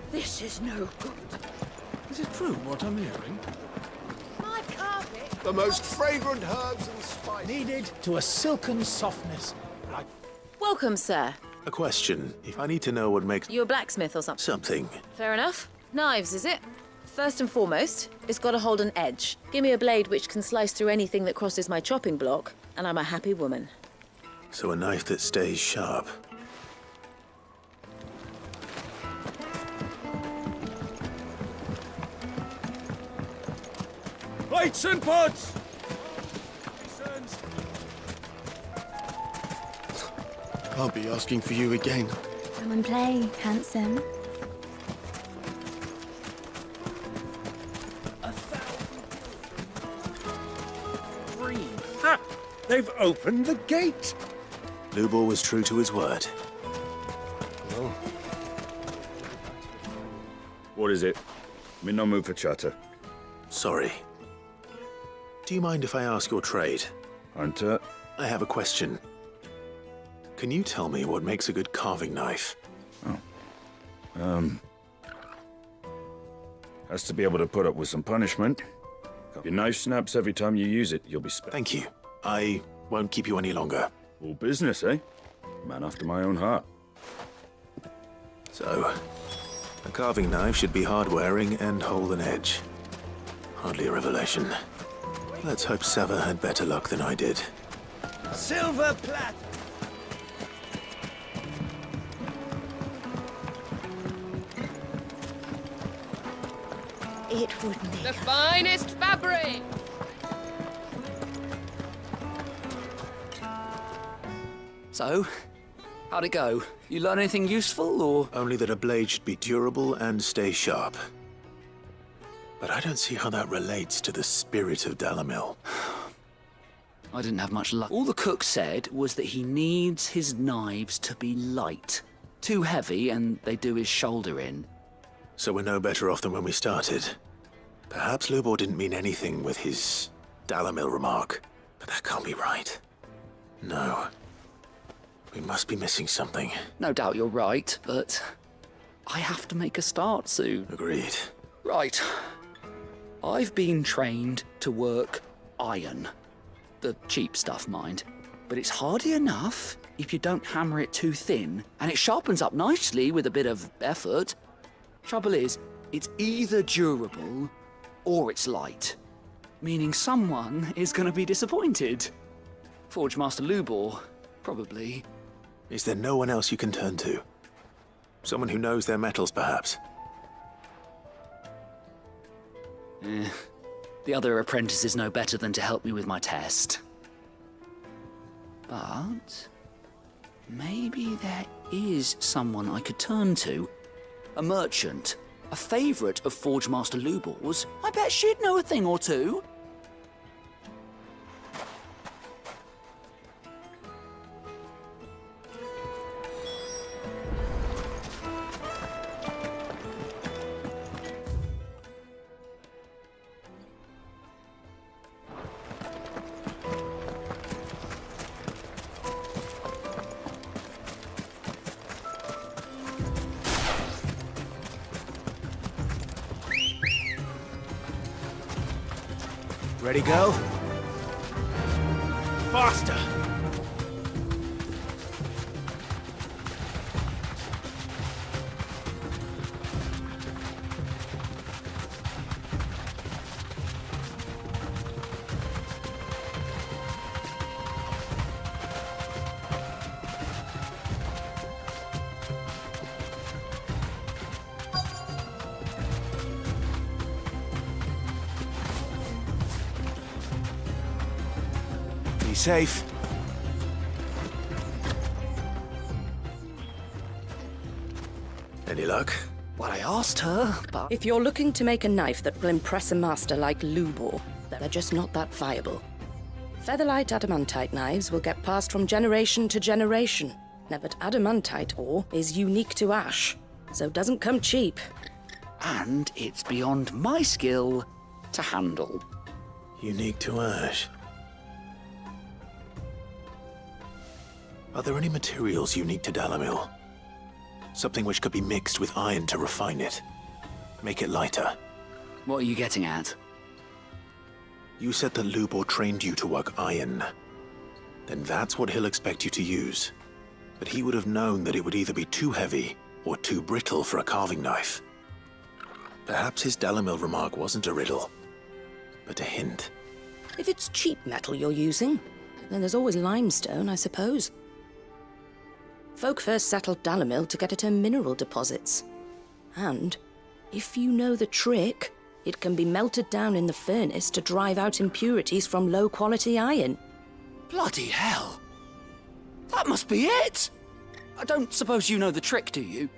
This is no good. Is it true what I'm hearing? My carpet. The most fragrant herbs and spices. Needed to a silken softness like... Welcome, sir. A question. If I need to know what makes... You a blacksmith or something? Something. Fair enough. Knives, is it? First and foremost, it's got to hold an edge. Give me a blade which can slice through anything that crosses my chopping block, and I'm a happy woman. So a knife that stays sharp. Plates and pots! I'll be asking for you again. Come and play, handsome. Ha! They've opened the gate! Lubor was true to his word. Well, What is it? I'm in no mood for chatter. Sorry. Do you mind if I ask your trade? Hunter, I have a question. Can you tell me what makes a good carving knife? has to be able to put up with some punishment. If your knife snaps every time you use it, you'll be Thank you. I won't keep you any longer. All business, eh? Man after my own heart. So, a carving knife should be hard-wearing and hold an edge. Hardly a revelation. Let's hope Sava had better luck than I did. Silver plat! It would be. The finest fabric. So, how'd it go? You learn anything useful, or...? Only that a blade should be durable and stay sharp. But I don't see how that relates to the spirit of Dalamil. I didn't have much luck. All the cook said was that he needs his knives to be light. Too heavy, and they do his shoulder in. So we're no better off than when we started. Perhaps Lubor didn't mean anything with his Dalamil remark, but that can't be right. No. We must be missing something. No doubt you're right, but I have to make a start soon. Agreed. Right. I've been trained to work iron. The cheap stuff, mind. But it's hardy enough if you don't hammer it too thin, and it sharpens up nicely with a bit of effort. Trouble is, it's either durable or it's light, meaning someone is going to be disappointed. Forge Master Lubor, probably. Is there no one else you can turn to? Someone who knows their metals, perhaps? The other apprentices know better than to help me with my test. But maybe there is someone I could turn to. A merchant, a favourite of Forge Master Lubor's. I bet she'd know a thing or two. Ready, go? Faster! safe. Any luck? Well, I asked her, but If you're looking to make a knife that will impress a master like Lubor, they're just not that viable. Featherlight adamantite knives will get passed from generation to generation. Now, but adamantite ore is unique to ash, so doesn't come cheap. and it's beyond my skill to handle. Unique to ash. Are there any materials unique to Dalamil? Something which could be mixed with iron to refine it. Make it lighter. What are you getting at? You said that Lubor trained you to work iron. Then that's what he'll expect you to use. But he would have known that it would either be too heavy or too brittle for a carving knife. Perhaps his Dalamil remark wasn't a riddle, but a hint. If it's cheap metal you're using, then there's always limestone, I suppose. Folk first settled Dalamil to get at her mineral deposits. And, if you know the trick, it can be melted down in the furnace to drive out impurities from low-quality iron. Bloody hell! That must be it! I don't suppose you know the trick, do you?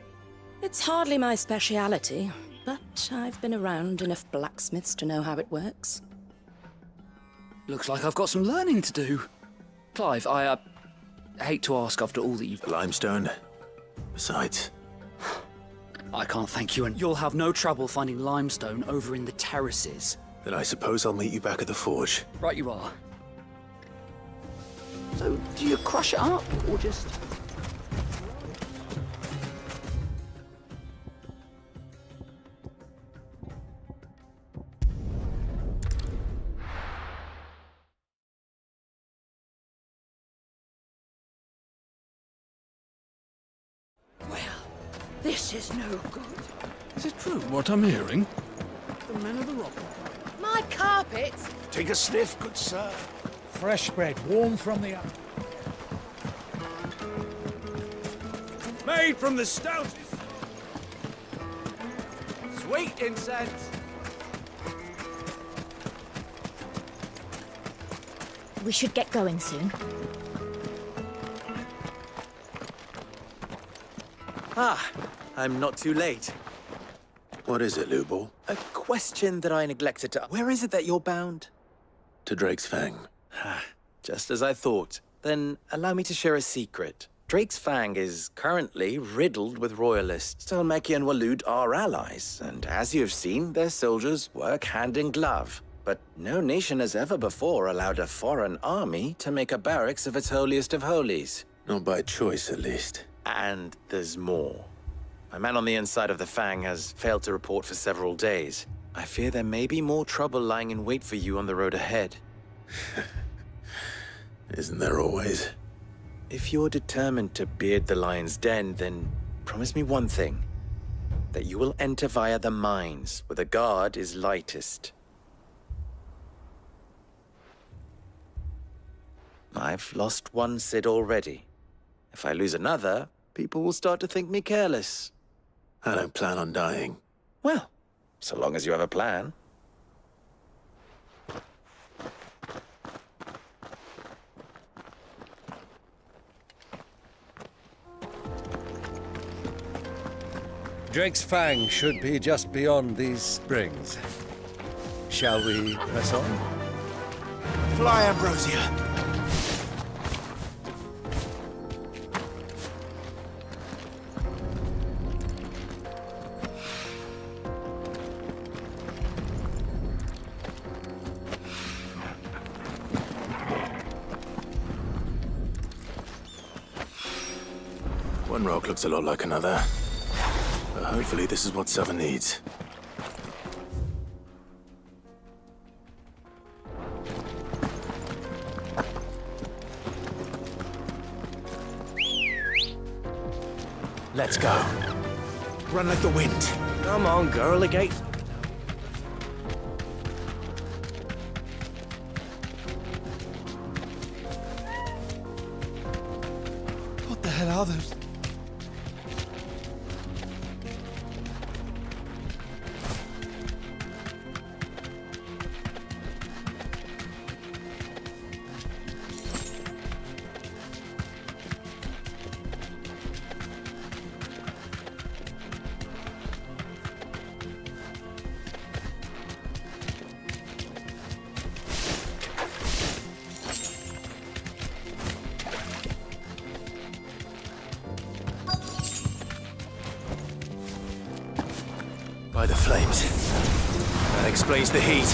It's hardly my speciality, but I've been around enough blacksmiths to know how it works. Looks like I've got some learning to do. Clive, I hate to ask after all that you've... Limestone. Besides, I can't thank you, and you'll have no trouble finding limestone over in the terraces. then I suppose I'll meet you back at the forge. Right you are. So, do you crush it up, or just... Well, this is no good. Is it true what I'm hearing? The men of the rock. My carpets? Take a sniff, good sir. Fresh bread, warm from the oven. Made from the stoutest. Sweet incense. We should get going soon. Ah, I'm not too late. What is it, Lubor? A question that I neglected to... Where is it that you're bound? To Drake's Fang. Just as I thought. Then allow me to share a secret. Drake's Fang is currently riddled with royalists. Talmeki and Walud are allies, and as you've seen, their soldiers work hand in glove. But no nation has ever before allowed a foreign army to make a barracks of its holiest of holies. Not by choice, at least. And there's more. My man on the inside of the Fang has failed to report for several days. I fear there may be more trouble lying in wait for you on the road ahead. Isn't there always? If you're determined to beard the lion's den, then promise me one thing. That you will enter via the mines, where the guard is lightest. I've lost one Cid already. If I lose another, people will start to think me careless. I don't plan on dying. Well, so long as you have a plan. Drake's Fang should be just beyond these springs. Shall we press on? Fly, Ambrosia. One rock looks a lot like another. But hopefully this is what Seven needs. Let's go. Run like the wind. Come on, girl, the gate. What the hell are those? flames. That explains the heat.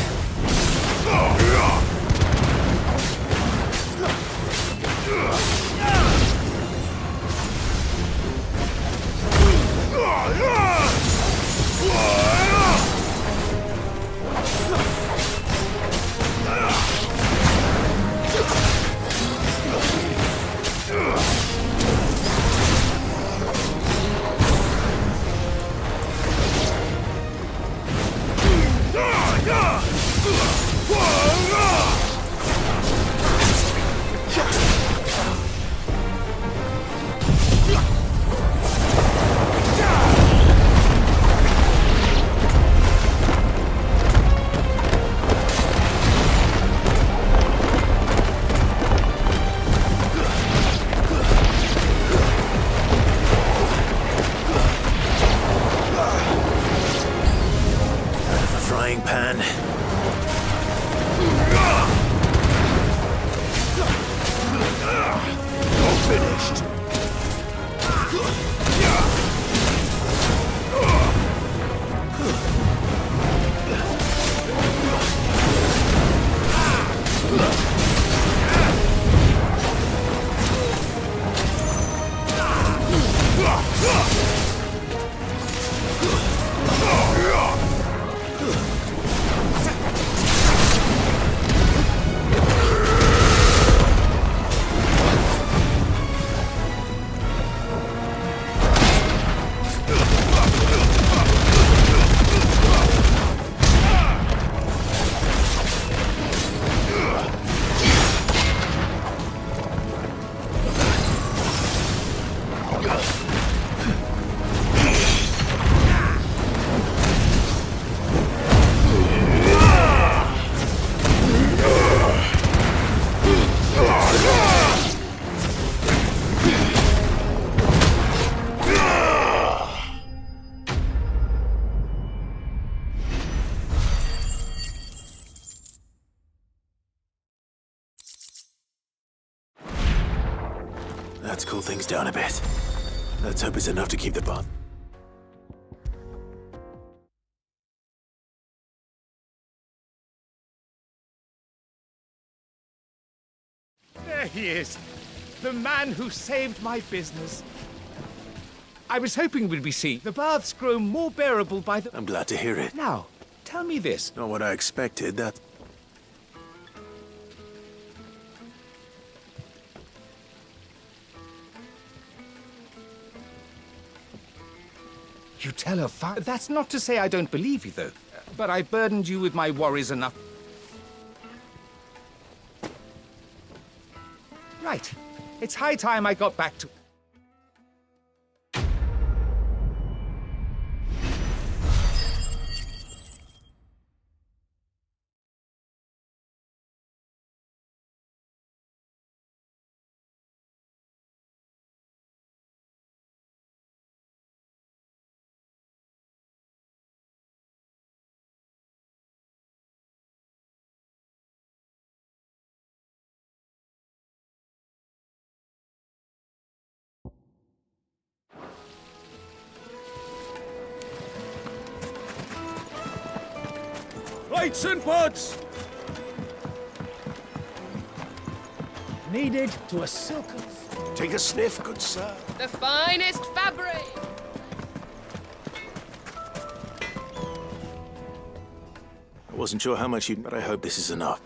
Frying pan. All finished. Let's cool things down a bit. Let's hope it's enough to keep the bath. There he is. The man who saved my business. I was hoping we'd be seeing the baths grow more bearable by the... I'm glad to hear it. Now, tell me this. Not what I expected, that... You tell her That's not to say I don't believe you, though. But I burdened you with my worries enough. Right. It's high time I got back to... Lights and pods! Needed to a silken... Take a sniff, good sir. The finest fabric! I wasn't sure how much you'd... but I hope this is enough.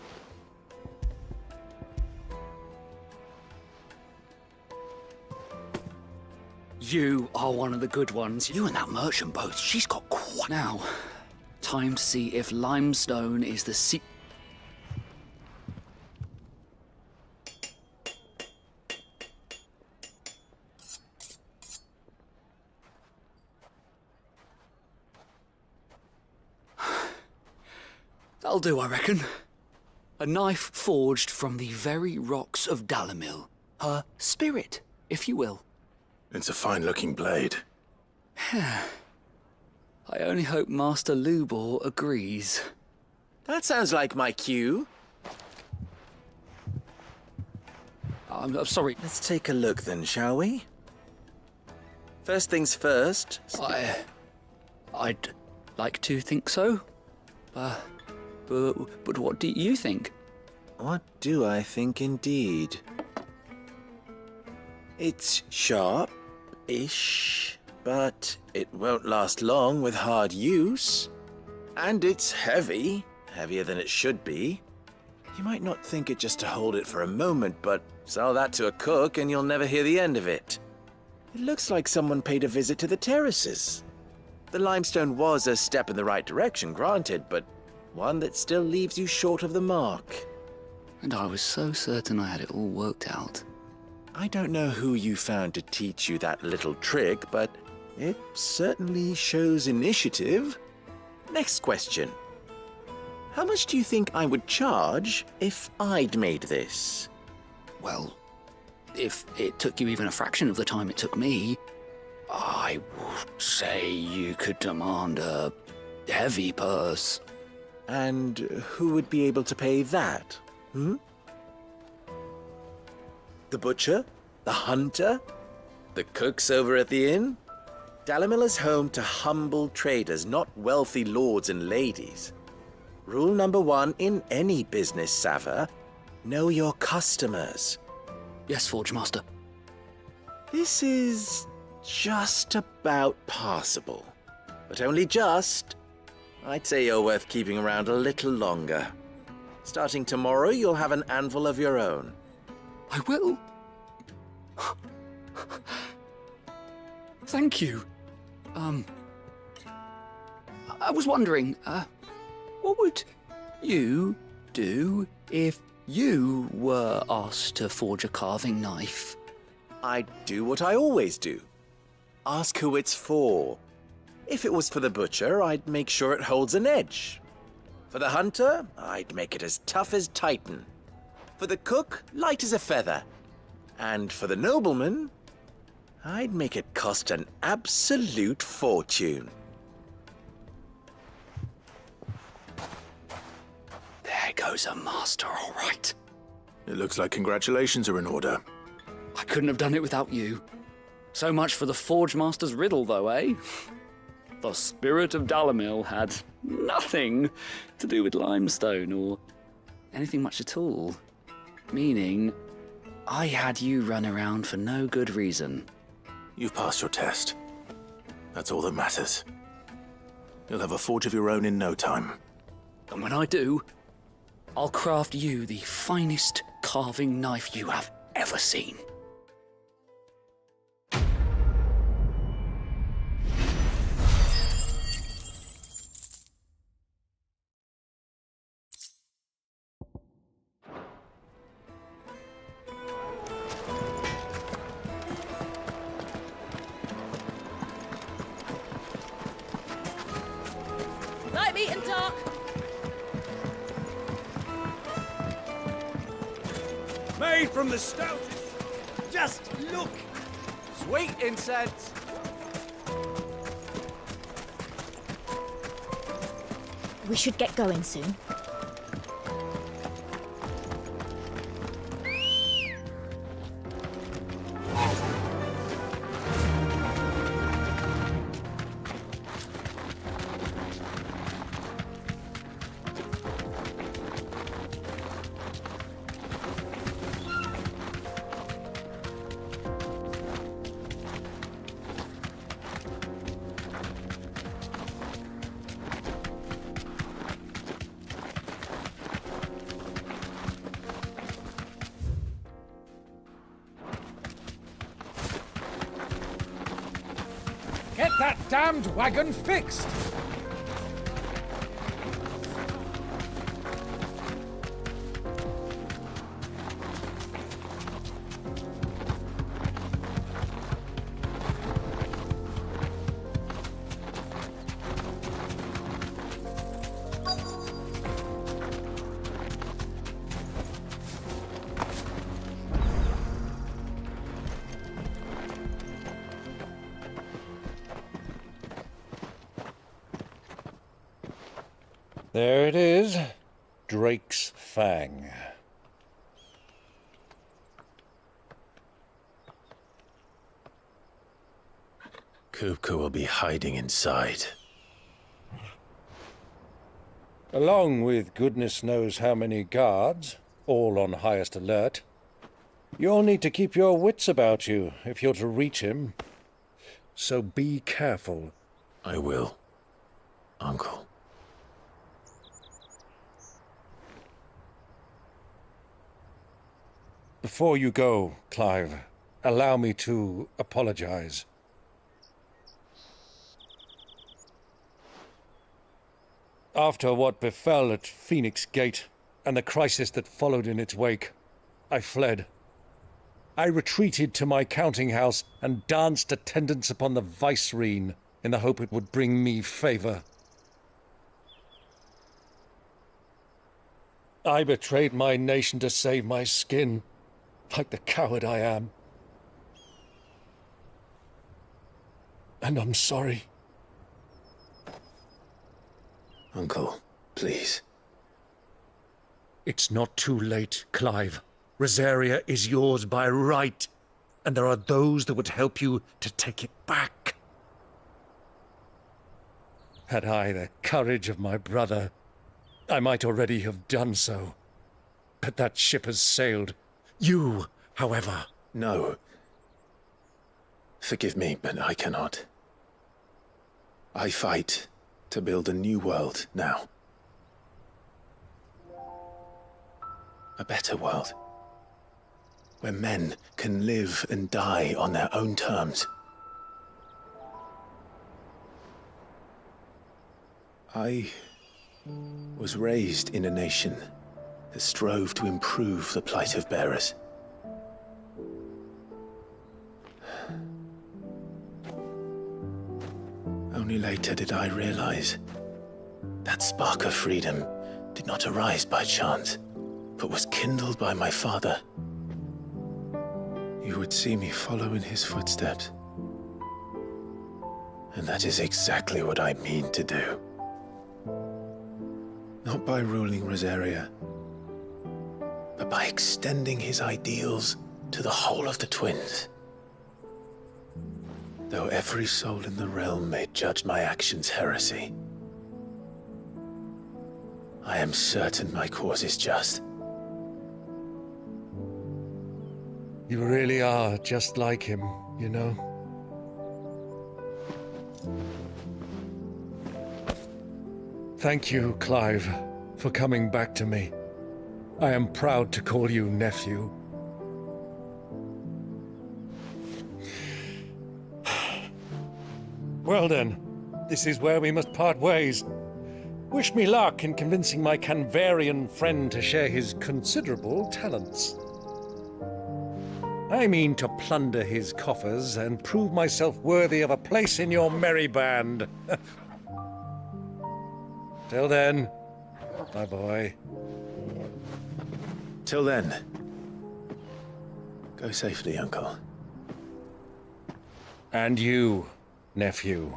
You are one of the good ones. You and that merchant both. She's got quite... Now, time to see if limestone is the That'll do, I reckon. A knife forged from the very rocks of Dalamil. Her spirit, if you will. It's a fine-looking blade. I only hope Master Lubor agrees. That sounds like my cue. I'm sorry. Let's take a look then, shall we? First things first. like to think so. But what do you think? What do I think indeed? It's sharp-ish, but it won't last long with hard use. And it's heavy, heavier than it should be. You might not think it just to hold it for a moment, but sell that to a cook and you'll never hear the end of it. It looks like someone paid a visit to the terraces. The limestone was a step in the right direction, granted, but one that still leaves you short of the mark. And I was so certain I had it all worked out. I don't know who you found to teach you that little trick, but it certainly shows initiative. Next question. How much do you think I would charge if I'd made this? Well, if it took you even a fraction of the time it took me, I would say you could demand a heavy purse. And who would be able to pay that? The butcher? The hunter? The cooks over at the inn? Dalimil is home to humble traders, not wealthy lords and ladies. Rule number 1 in any business, Sava: know your customers. Yes, Forge Master. This is just about passable. But only just. I'd say you're worth keeping around a little longer. Starting tomorrow, you'll have an anvil of your own. I will. Thank you. I was wondering, what would you do if you were asked to forge a carving knife? I'd do what I always do. Ask who it's for. If it was for the butcher, I'd make sure it holds an edge. For the hunter, I'd make it as tough as Titan. For the cook, light as a feather. And for the nobleman, I'd make it cost an absolute fortune. There goes a master, all right. It looks like congratulations are in order. I couldn't have done it without you. So much for the Forge Master's riddle, though, eh? The spirit of Dalimil had nothing to do with limestone or anything much at all. Meaning, I had you run around for no good reason. You've passed your test. That's all that matters. You'll have a forge of your own in no time. And when I do, I'll craft you the finest carving knife you have ever seen. Light, meat, and dark. Made from the stoutest. Just look. Sweet incense. We should get going soon. Get that damned wagon fixed! There it is. Drake's Fang. Kupka will be hiding inside. Along with goodness knows how many guards, all on highest alert. You'll need to keep your wits about you if you're to reach him. So be careful. I will, Uncle. Before you go, Clive, allow me to apologize. After what befell at Phoenix Gate and the crisis that followed in its wake, I fled. I retreated to my counting house and danced attendance upon the vicereine in the hope it would bring me favor. I betrayed my nation to save my skin, like the coward I am. And I'm sorry. Uncle, please. It's not too late, Clive. Rosaria is yours by right, and there are those that would help you to take it back. Had I the courage of my brother, I might already have done so. But that ship has sailed. You, however... No. Forgive me, but I cannot. I fight to build a new world now. A better world. Where men can live and die on their own terms. I was raised in a nation that strove to improve the plight of bearers. Only later did I realize that spark of freedom did not arise by chance, but was kindled by my father. You would see me follow in his footsteps. And that is exactly what I mean to do. Not by ruling Rosaria, but by extending his ideals to the whole of the twins. Though every soul in the realm may judge my actions heresy, I am certain my cause is just. You really are just like him, you know? Thank you, Clive, for coming back to me. I am proud to call you nephew. Well then, this is where we must part ways. Wish me luck in convincing my Canvarian friend to share his considerable talents. I mean to plunder his coffers and prove myself worthy of a place in your merry band. Till then, my boy. Till then, go safely, Uncle. And you, nephew.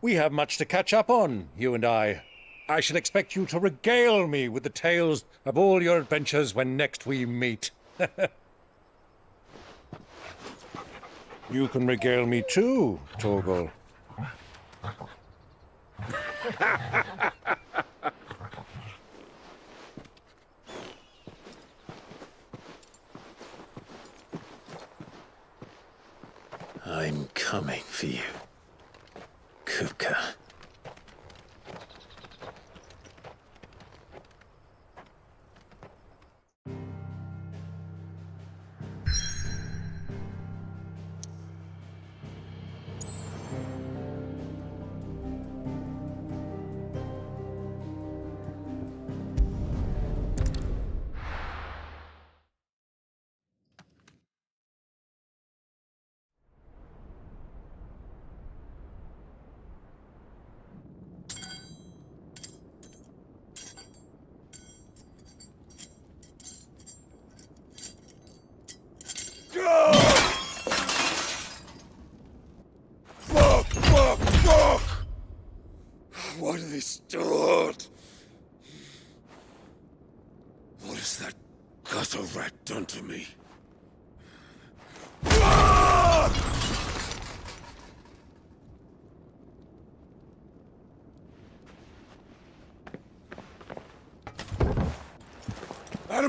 We have much to catch up on, you and I. I shall expect you to regale me with the tales of all your adventures when next we meet. You can regale me too, Torgal. I'm coming for you, Kupka. Why do they still hurt? What has that gutter rat done to me?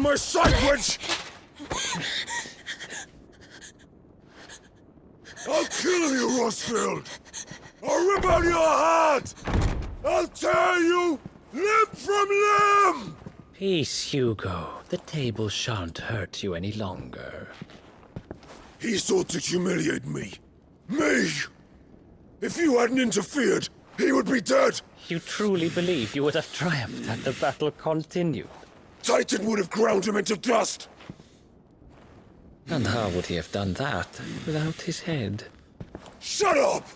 of my sight, wench! I'll kill you, Rosfield! I'll rip out your heart! I'll tear you limb from limb! Peace, Hugo. The table shan't hurt you any longer. He sought to humiliate me. Me! If you hadn't interfered, he would be dead! You truly believe you would have triumphed had the battle continued? Titan would have ground him into dust! And how would he have done that without his head? Shut up!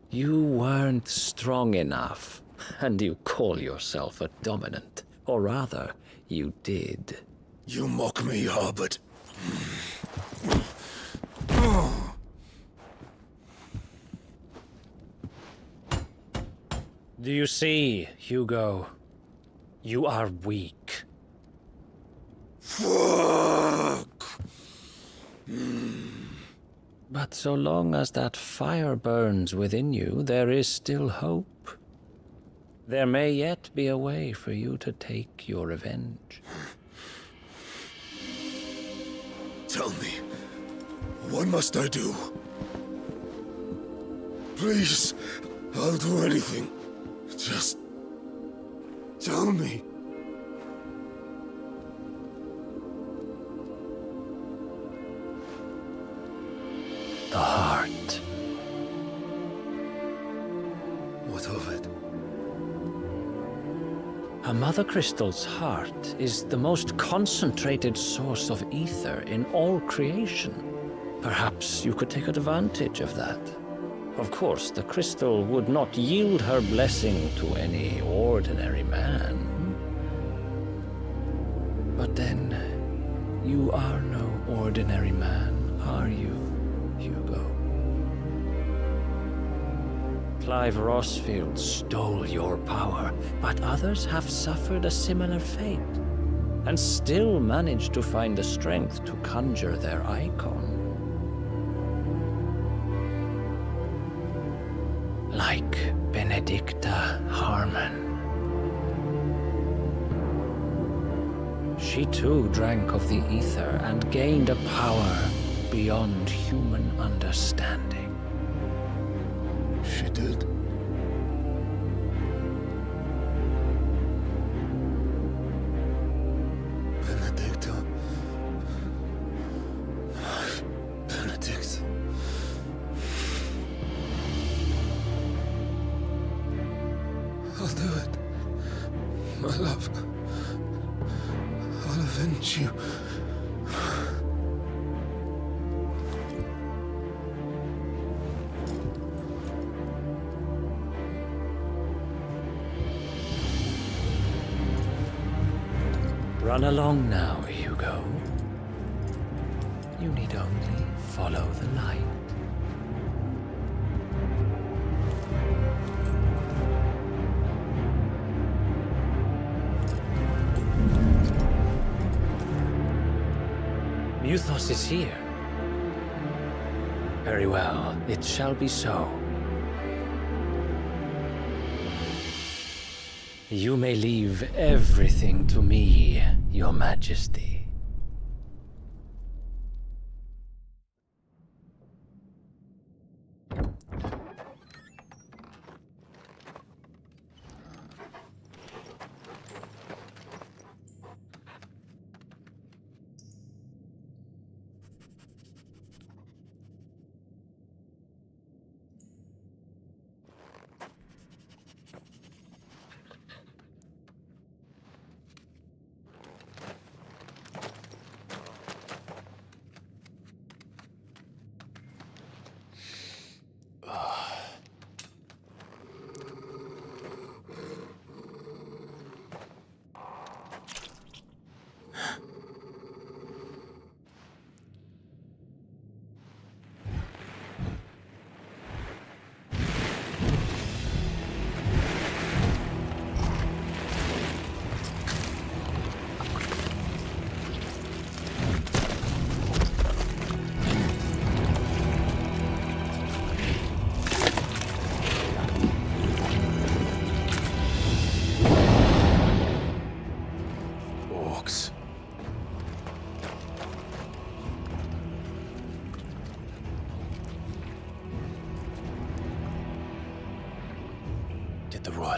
You weren't strong enough, and you call yourself a dominant. Or rather, you did. You mock me, Harbert. Do you see, Hugo? You are weak. Fuck! But so long as that fire burns within you, there is still hope. There may yet be a way for you to take your revenge. Tell me, what must I do? Please, I'll do anything. Just tell me. The heart. What of it? A Mother Crystal's heart is the most concentrated source of ether in all creation. Perhaps you could take advantage of that. Of course, the crystal would not yield her blessing to any ordinary man. But then, you are no ordinary man, are you, Hugo? Clive Rosfield stole your power, but others have suffered a similar fate, and still managed to find the strength to conjure their icon. Like Benedicta Harmon. She too drank of the ether and gained a power beyond human understanding. She did. Benedicta. Benedict. I'll do it. My love. I'll avenge you. Run along now, Hugo. You need only follow the light. Muthos is here. Very well, it shall be so. You may leave everything to me, Your Majesty.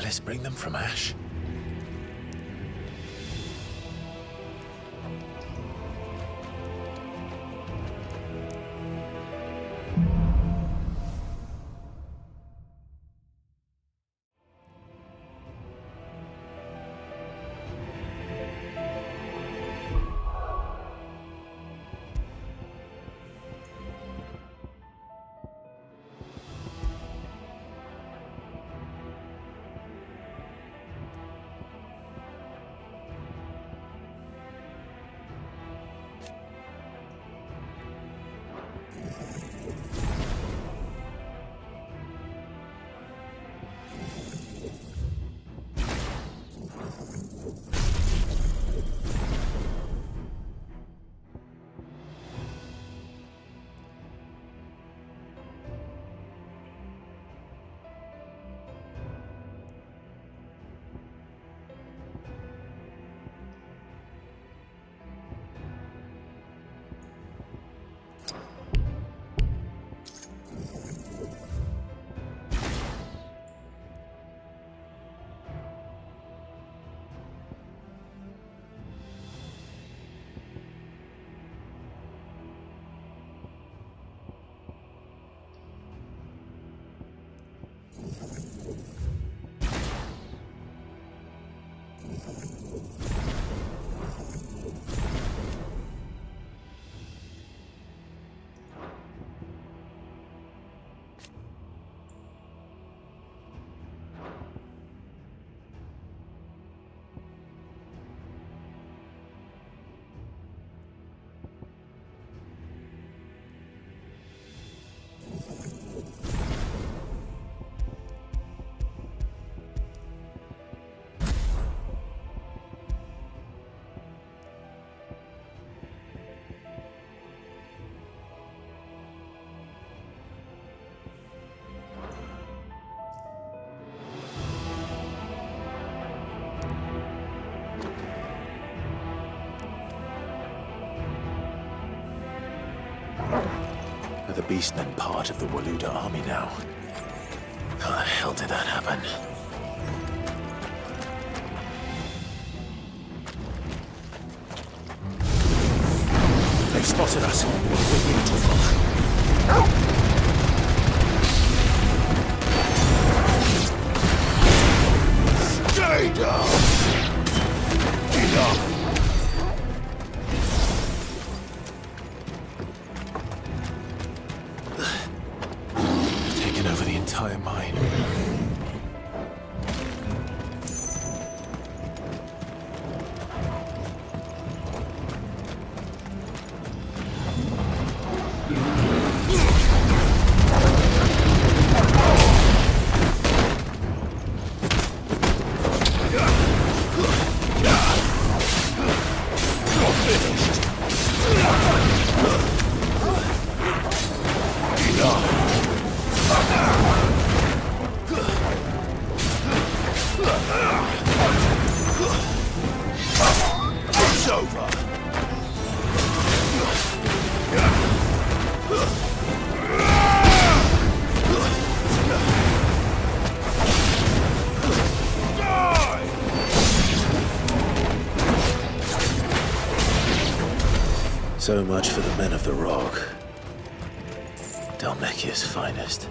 this bring them from ash? Are the beastmen part of the Waluda army now? How the hell did that happen? They've spotted us. We need to follow. Stay down! Enough! Taken over the entire mine. It's over. So much for the men of the Rock. Dhalmekia's finest.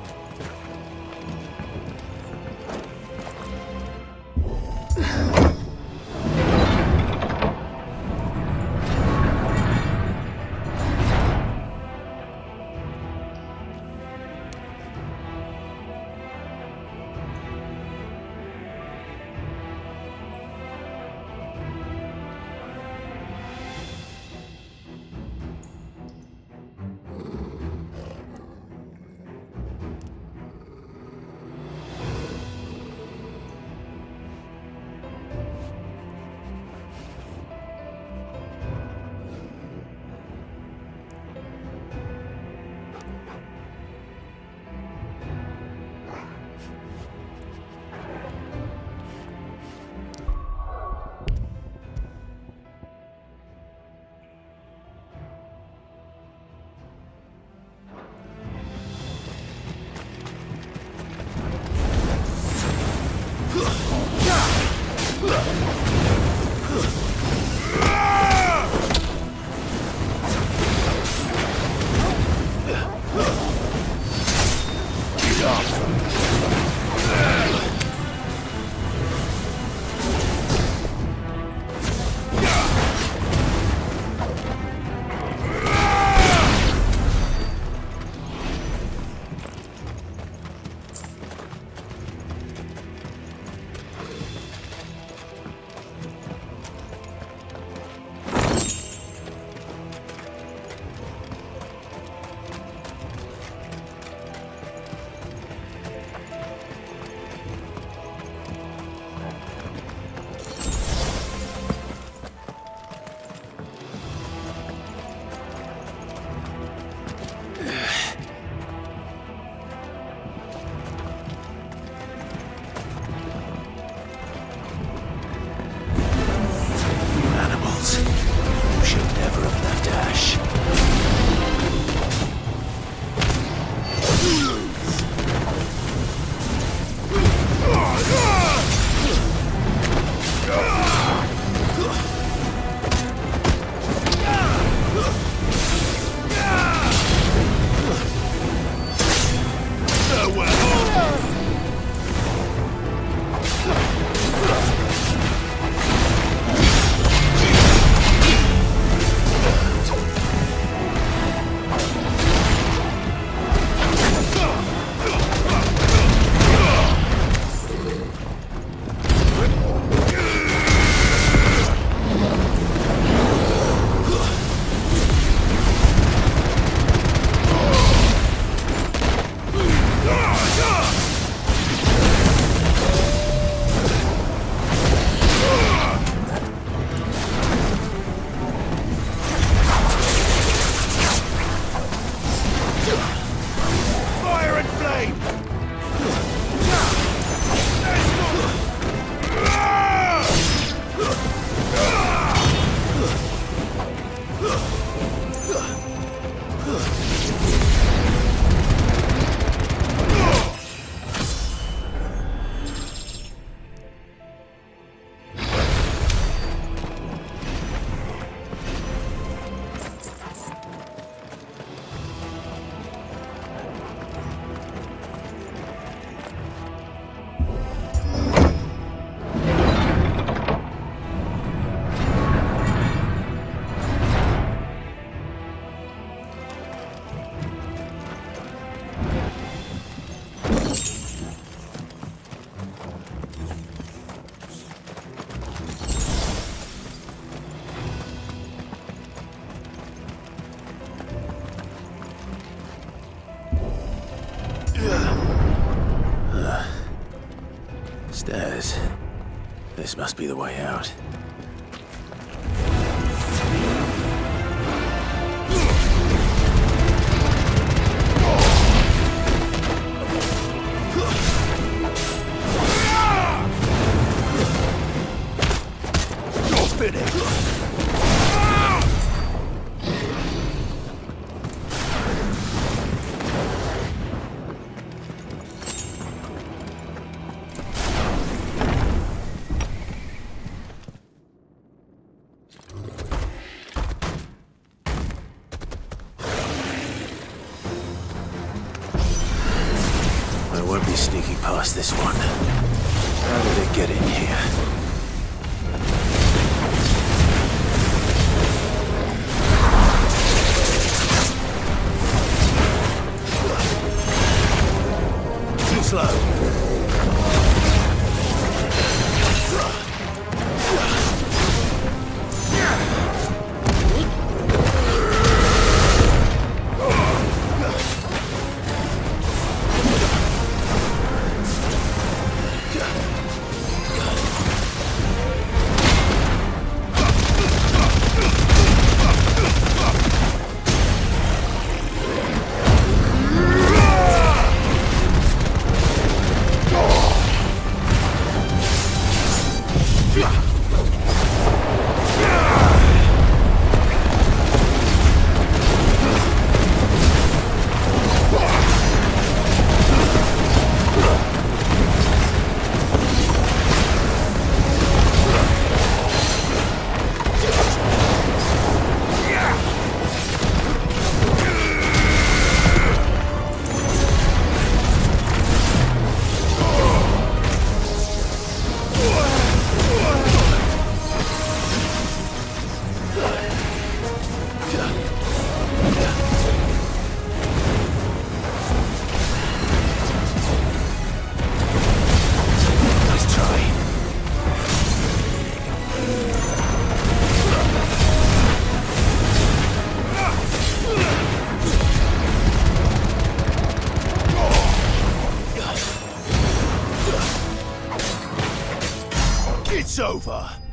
This must be the way out. I won't be sneaking past this one. How did it get in here? Too slow. It's over.